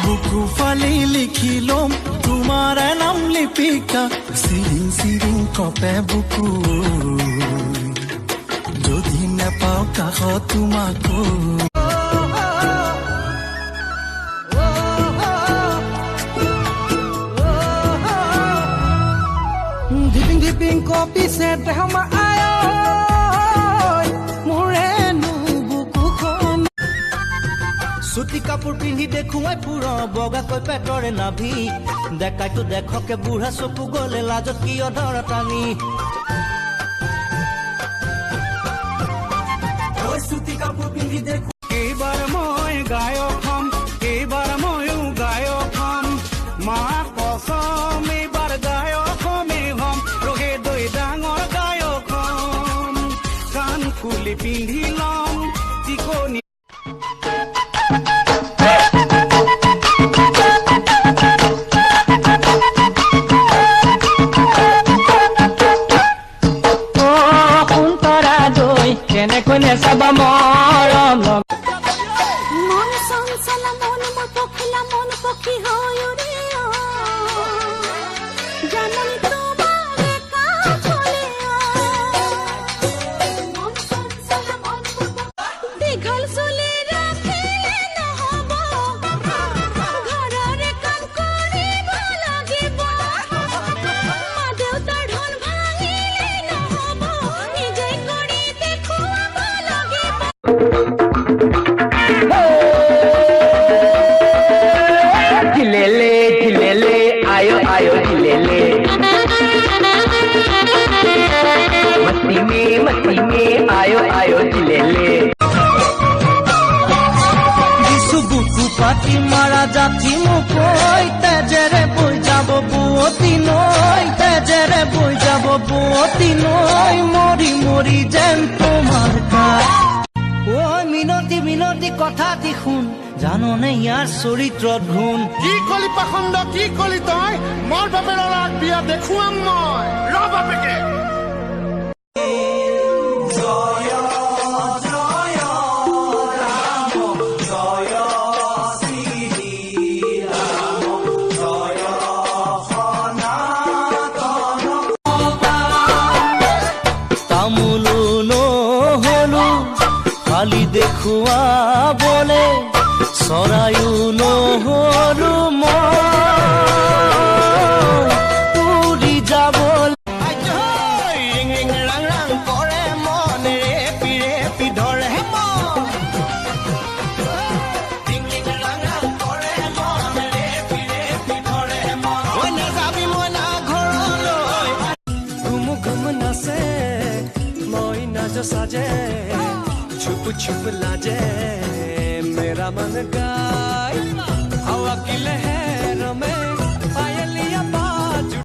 বুকু ফালি লিখি লম তোমাৰ নাম লিপিকা চিৰিং চিৰিং কপে বুকু যদি নাপাওঁ কাষত তোমাকো Dipping coffee set hama ayo morenu buku khon suti kapur pindhi dekhu ai pura boga koi petore nabi dekai to dekho ke budha soku gole lajot ki odhara tani oi suti kapur pindhi dekhu ebar moi gayo kham ebar moi gayo kham ma kosam ebar gayo Kuli pindhi lam tikoni Oh kuntara doi kene kone saba moram Mon son sala mon pokhi hoyo re janani to Chilele, ayo chilele. Masti में, ayo chilele. Buku pati mara jati mukoi tejere boi jabo buoti noi tejere boi jabo buoti noi mori mori jen tomar ka oi minoti kotha dikhun jano ne yar choritrot ghun ki koli pakhondo ki koli toy mor baper orak biya dekhuam moi ro bapeke খালি দেখুয়া বলে সরায়ু নহলু পুরি যাব রাং করে মনে পিরে পিধরে যাবি মই না ঘৰলৈ ঘুম ঘুম নাচে মই নাচ সাজে छुप छुप लाजे मेरा मन गाय हवा की लहर में